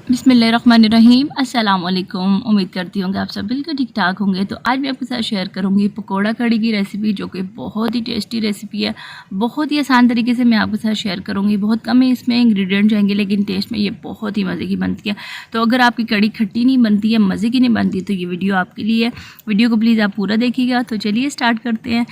बिस्मिल्लाहिर्रहमानिर्रहीम। अस्सलाम वालेकुम। उम्मीद करती हूँ कि आप सब बिल्कुल ठीक ठाक होंगे। तो आज मैं आपके साथ शेयर करूँगी पकोड़ा कड़ी की रेसिपी, जो कि बहुत ही टेस्टी रेसिपी है। बहुत ही आसान तरीके से मैं आपके साथ शेयर करूँगी। बहुत कम ही इसमें इंग्रेडिएंट जाएंगे, लेकिन टेस्ट में ये बहुत ही मज़े की बनती है। तो अगर आपकी कड़ी खट्टी नहीं बनती है, मज़े की नहीं बनती, तो ये वीडियो आपके लिए है। वीडियो को प्लीज़ आप पूरा देखिएगा। तो चलिए स्टार्ट करते हैं।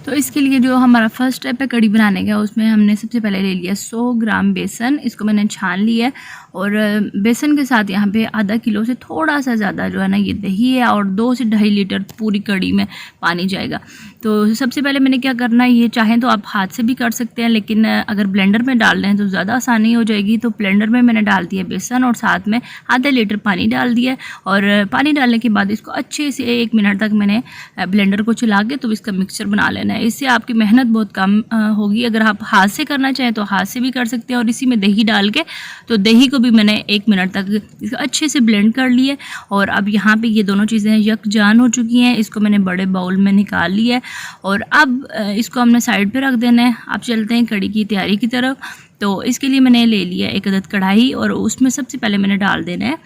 तो इसके लिए जो हमारा फर्स्ट स्टेप है कड़ी बनाने का, उसमें हमने सबसे पहले ले लिया 100 ग्राम बेसन। इसको मैंने छान लिया है और बेसन के साथ यहाँ पे आधा किलो से थोड़ा सा ज़्यादा जो है ना ये दही है, और 2 से 2.5 लीटर पूरी कड़ी में पानी जाएगा। तो सबसे पहले मैंने क्या करना है, ये चाहें तो आप हाथ से भी कर सकते हैं, लेकिन अगर ब्लेंडर में डाल रहे हैं तो ज़्यादा आसानी हो जाएगी। तो ब्लेंडर में मैंने डाल दिया बेसन और साथ में आधा लीटर पानी डाल दिया। और पानी डालने के बाद इसको अच्छे से 1 मिनट तक मैंने ब्लेंडर को चला के तो इसका मिक्सचर बना लेना है। इससे आपकी मेहनत बहुत कम होगी। अगर आप हाथ से करना चाहें तो हाथ से भी कर सकते हैं। और इसी में दही डाल के, तो दही को भी मैंने 1 मिनट तक इसको अच्छे से ब्लेंड कर लिए। और अब यहाँ पे ये दोनों चीज़ें यकजान हो चुकी हैं। इसको मैंने बड़े बाउल में निकाल लिया है और अब इसको हमने साइड पे रख देना है। अब चलते हैं कड़ी की तैयारी की तरफ। तो इसके लिए मैंने ले लिया 1 अदद कढ़ाई, और उसमें सबसे पहले मैंने डाल देना है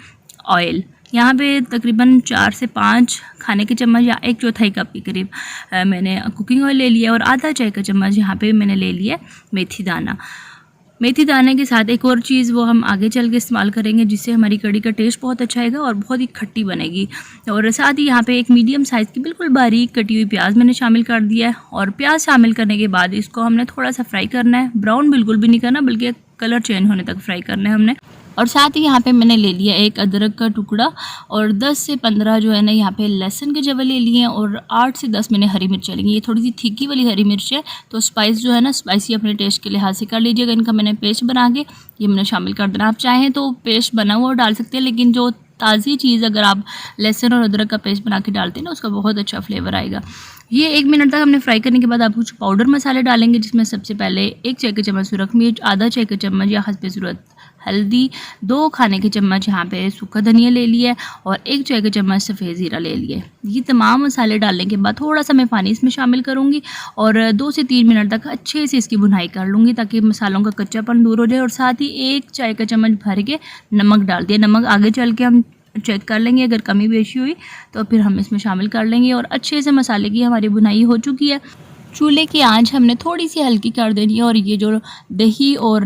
ऑयल। यहाँ पे तकरीबन 4 से 5 खाने के चम्मच या 1/4 कप के करीब मैंने कुकिंग ऑयल ले लिया। और आधा चाय का चम्मच यहाँ पे मैंने ले लिया मेथी दाना। मेथी दाने के साथ एक और चीज़ वो हम आगे चल के इस्तेमाल करेंगे, जिससे हमारी कड़ी का टेस्ट बहुत अच्छा आएगा और बहुत ही खट्टी बनेगी। और साथ ही यहाँ पे एक मीडियम साइज़ की बिल्कुल बारीक कटी हुई प्याज मैंने शामिल कर दिया है। और प्याज शामिल करने के बाद इसको हमने थोड़ा सा फ्राई करना है। ब्राउन बिल्कुल भी नहीं करना, बल्कि कलर चेंज होने तक फ्राई करना है हमने। और साथ ही यहाँ पे मैंने ले लिया 1 अदरक का टुकड़ा और 10 से 15 जो है ना यहाँ पे लहसुन के जवे ले लिए हैं। और 8 से 10 मैंने हरी मिर्च लेंगी। ये थोड़ी सी तीखी वाली हरी मिर्च है, तो स्पाइस जो है ना, स्पाइसी अपने टेस्ट के लिहाज से कर लीजिएगा। इनका मैंने पेस्ट बना के ये मैंने शामिल कर देना। आप चाहें तो पेस्ट बना हुआ डाल सकते हैं, लेकिन जो ताज़ी चीज़ अगर आप लहसुन और अदरक का पेस्ट बना के डालते हैं ना, उसका बहुत अच्छा फ्लेवर आएगा। ये 1 मिनट तक हमने फ्राई करने के बाद आप कुछ पाउडर मसाले डालेंगे, जिसमें सबसे पहले 1 चाय का चम्मच सुरख मिर्च, आधा चाय का चम्मच या हस्बे ज़रूरत हल्दी, 2 खाने के चम्मच यहाँ पे सूखा धनिया ले लिया और 1 चाय का चम्मच सफ़ेद ज़ीरा ले लिया। ये तमाम मसाले डालने के बाद थोड़ा सा मैं पानी इसमें शामिल करूँगी और 2 से 3 मिनट तक अच्छे से इसकी भुनाई कर लूँगी, ताकि मसालों का कच्चापन दूर हो जाए। और साथ ही 1 चाय का चम्मच भर के नमक डाल दिया। नमक आगे चल के हम चेक कर लेंगे, अगर कमी बेशी हुई तो फिर हम इसमें शामिल कर लेंगे। और अच्छे से मसाले की हमारी भुनाई हो चुकी है। चूल्हे की आंच हमने थोड़ी सी हल्की कर देनी है। और ये जो दही और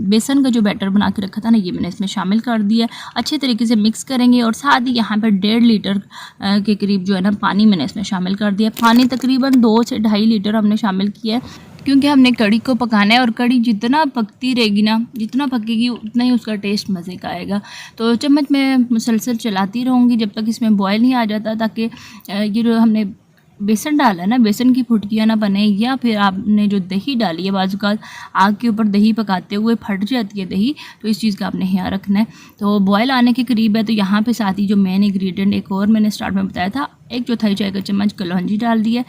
बेसन का जो बैटर बना के रखा था ना, ये मैंने इसमें शामिल कर दिया। अच्छे तरीके से मिक्स करेंगे। और साथ ही यहाँ पर 1.5 लीटर के करीब जो है ना पानी मैंने इसमें शामिल कर दिया। पानी तकरीबन 2 से 2.5 लीटर हमने शामिल किया है, क्योंकि हमने कड़ी को पकाना है। और कड़ी जितना पकती रहेगी ना, जितना पकेगी उतना ही उसका टेस्ट मज़े का आएगा। तो चम्मच में मुसलसल चलाती रहूँगी जब तक इसमें बॉयल नहीं आ जाता, ताकि ये जो हमने बेसन डाला है ना, बेसन की फुटकियाँ ना बने। या फिर आपने जो दही डाली है, बाज़ आग के ऊपर दही पकाते हुए फट जाती है दही, तो इस चीज़ का आपने ध्यान रखना है। तो बॉयल आने के करीब है। तो यहाँ पे साथ ही जो मेन इंग्रेडिएंट एक और मैंने स्टार्ट में बताया था, 1/4 चाय का चम्मच कलौंजी डाल दिया।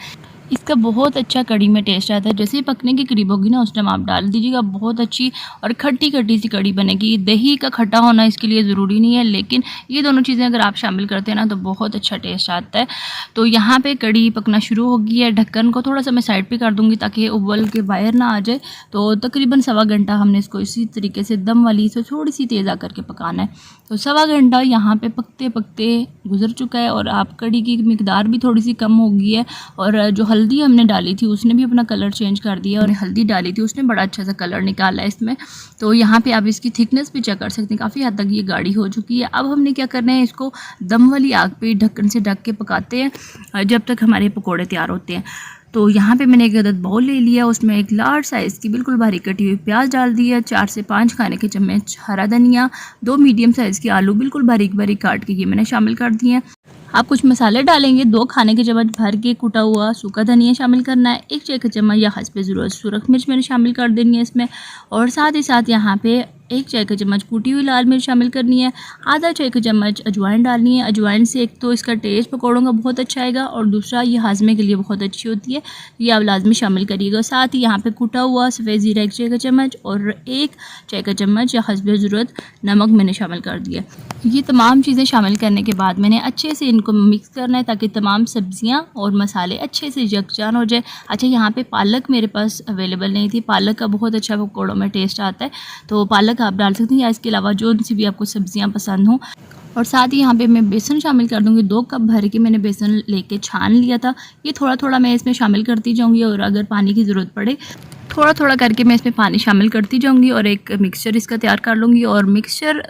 इसका बहुत अच्छा कड़ी में टेस्ट आता है। जैसे ही पकने के करीब होगी ना, उस टाइम आप डाल दीजिएगा। बहुत अच्छी और खट्टी खट्टी सी कड़ी बनेगी। दही का खट्टा होना इसके लिए ज़रूरी नहीं है, लेकिन ये दोनों चीज़ें अगर आप शामिल करते हैं ना, तो बहुत अच्छा टेस्ट आता है। तो यहाँ पे कड़ी पकना शुरू हो गई है। ढक्कन को थोड़ा सा मैं साइड पे कर दूँगी, ताकि उबल के बाहर ना आ जाए। तो तकरीबन 1.25 घंटा हमने इसको इसी तरीके से दम वाली से थोड़ी सी तेज़ आकर के पकाना है। तो 1.25 घंटा यहाँ पे पकते पकते गुजर चुका है। और आप कड़ी की मिकदार भी थोड़ी सी कम हो गई है। और जो हल्दी हमने डाली थी उसने भी अपना कलर चेंज कर दिया। और हल्दी डाली थी उसने बड़ा अच्छा सा कलर निकाला है इसमें। तो यहाँ पे आप इसकी थिकनेस भी चेक कर सकते हैं, काफ़ी हद तक ये गाढ़ी हो चुकी है। अब हमने क्या करना है, इसको दम वाली आग पे ढक्कन से ढक के पकाते हैं जब तक हमारे पकौड़े तैयार होते हैं। तो यहाँ पे मैंने 1 अदद बाउल ले लिया, उसमें 1 लार्ज साइज़ की बिल्कुल बारीक कटी हुई प्याज डाल दी है, 4 से 5 खाने के चम्मच हरा धनिया, 2 मीडियम साइज़ के आलू बिल्कुल बारीक बारीक काट के ये मैंने शामिल कर दिए हैं। आप कुछ मसाले डालेंगे, 2 खाने के चम्मच भर के कुटा हुआ सूखा धनिया शामिल करना है, 1 चाय का चम्मच या हस्बे ज़रूरत सुरख मिर्च मैंने शामिल कर देनी है इसमें। और साथ ही साथ यहाँ पे 1 चाय का चम्मच कूटी हुई लाल मिर्च शामिल करनी है, आधा चाय का चम्मच अजवाइन डालनी है। अजवाइन से एक तो इसका टेस्ट पकौड़ों का बहुत अच्छा आएगा, और दूसरा ये हाजमे के लिए बहुत अच्छी होती है, ये आप लाजमी शामिल करिएगा। साथ ही यहाँ पे कुटा हुआ सफ़ेद ज़ीरा 1 चाय का चम्मच और 1 चाय का चम्मच या हस्बे ज़रूरत नमक मैंने शामिल कर दिया। ये तमाम चीज़ें शामिल करने के बाद मैंने अच्छे से इनको मिक्स करना है, ताकि तमाम सब्जियाँ और मसाले अच्छे से यकजान हो जाए। अच्छा, यहाँ पे पालक मेरे पास अवेलेबल नहीं थी। पालक का बहुत अच्छा पकौड़ों में टेस्ट आता है, तो पालक आप डाल सकते हैं या इसके अलावा जो सी भी आपको सब्जियां पसंद हों। और साथ ही यहाँ पे मैं बेसन शामिल कर दूँगी। 2 कप भर के मैंने बेसन लेके छान लिया था। ये थोड़ा थोड़ा मैं इसमें शामिल करती जाऊँगी और अगर पानी की ज़रूरत पड़े थोड़ा थोड़ा करके मैं इसमें पानी शामिल करती जाऊँगी और एक मिक्सचर इसका तैयार कर लूँगी। और मिक्सचर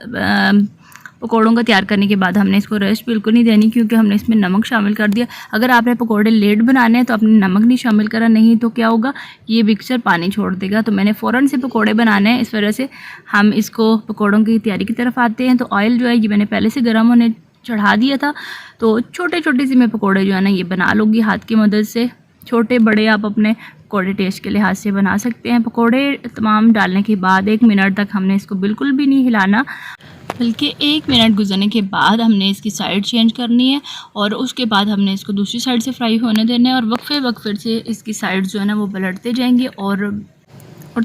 पकौड़ों का तैयार करने के बाद हमने इसको रेस्ट बिल्कुल नहीं देनी, क्योंकि हमने इसमें नमक शामिल कर दिया। अगर आपने पकौड़े लेट बनाने हैं तो आपने नमक नहीं शामिल करा, नहीं तो क्या होगा, ये मिक्सचर पानी छोड़ देगा। तो मैंने फ़ौरन से पकौड़े बनाने हैं, इस वजह से हम इसको पकौड़ों की तैयारी की तरफ आते हैं। तो ऑयल जो है ये मैंने पहले से गर्म होने चढ़ा दिया था। तो छोटे छोटे से मैं पकौड़े जो है ना ये बना लूँगी हाथ की मदद से। छोटे बड़े आप अपने पकौड़े टेस्ट के लिहाज से बना सकते हैं। पकौड़े तमाम डालने के बाद 1 मिनट तक हमने इसको बिल्कुल भी नहीं हिलाना, बल्कि 1 मिनट गुजरने के बाद हमने इसकी साइड चेंज करनी है और उसके बाद हमने इसको दूसरी साइड से फ्राई होने देना है। और वक्फे से इसकी साइड जो है ना वो पलटते जाएंगे और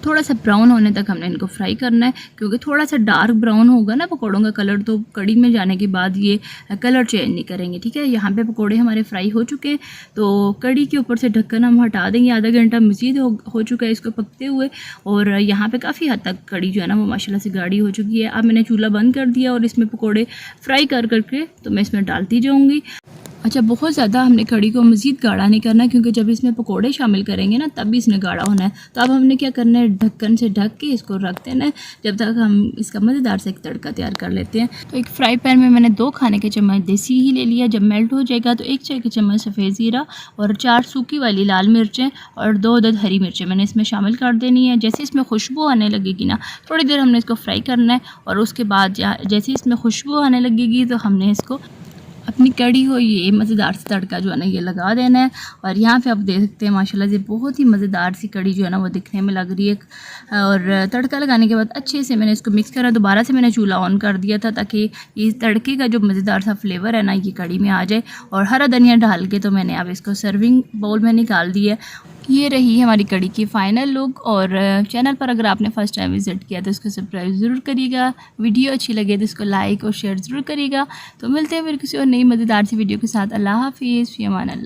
थोड़ा सा ब्राउन होने तक हमने इनको फ्राई करना है, क्योंकि थोड़ा सा डार्क ब्राउन होगा ना पकौड़ों का कलर तो कड़ी में जाने के बाद ये कलर चेंज नहीं करेंगे। ठीक है, यहाँ पे पकौड़े हमारे फ्राई हो चुके हैं। तो कड़ी के ऊपर से ढक्कन हम हटा देंगे। आधा घंटा मज़ीद हो चुका है इसको पकते हुए और यहाँ पे काफ़ी हद तक कड़ी जो है ना वो माशाल्लाह से गाढ़ी हो चुकी है। अब मैंने चूल्हा बंद कर दिया और इसमें पकौड़े फ्राई करके तो मैं इसमें डालती जाऊँगी। अच्छा, बहुत ज़्यादा हमने कड़ी को मज़ीद गाढ़ा नहीं करना, क्योंकि जब इसमें पकोड़े शामिल करेंगे ना तब भी इसने गाढ़ा होना है। तो अब हमने क्या करना है, ढक्कन से ढक के इसको रख देना है जब तक हम इसका मज़ेदार से एक तड़का तैयार कर लेते हैं। तो एक फ्राई पैन में मैंने 2 खाने के चम्मच देसी घी ले लिया। जब मेल्ट हो जाएगा तो 1 चाय के चम्मच सफ़ेद ज़ीरा और 4 सूखी वाली लाल मिर्चें और 2 अदद हरी मिर्चें मैंने इसमें शामिल कर देनी है। जैसे इसमें खुशबू आने लगेगी ना, थोड़ी देर हमने इसको फ्राई करना है और उसके बाद जैसे इसमें खुशबू आने लगेगी तो हमने इसको अपनी कड़ी हो ये मज़ेदार सा तड़का जो है ना ये लगा देना है। और यहाँ पे आप देख सकते हैं माशाल्लाह से बहुत ही मज़ेदार सी कड़ी जो है ना वो दिखने में लग रही है। और तड़का लगाने के बाद अच्छे से मैंने इसको मिक्स करा। दोबारा से मैंने चूल्हा ऑन कर दिया था ताकि ये तड़के का जो मज़ेदार सा फ्लेवर है ना ये कड़ी में आ जाए। और हरा धनिया डाल के तो मैंने अब इसको सर्विंग बाउल में निकाल दिया है। ये रही हमारी कड़ी की फ़ाइनल लुक। और चैनल पर अगर आपने फ़र्स्ट टाइम विज़िट किया तो इसको सब्सक्राइब ज़रूर करिएगा। वीडियो अच्छी लगे तो इसको लाइक और शेयर ज़रूर करिएगा। तो मिलते हैं फिर किसी और नई मज़ेदार सी वीडियो के साथ। अल्लाह हाफ़िज़, फ़ी अमान अल्लाह।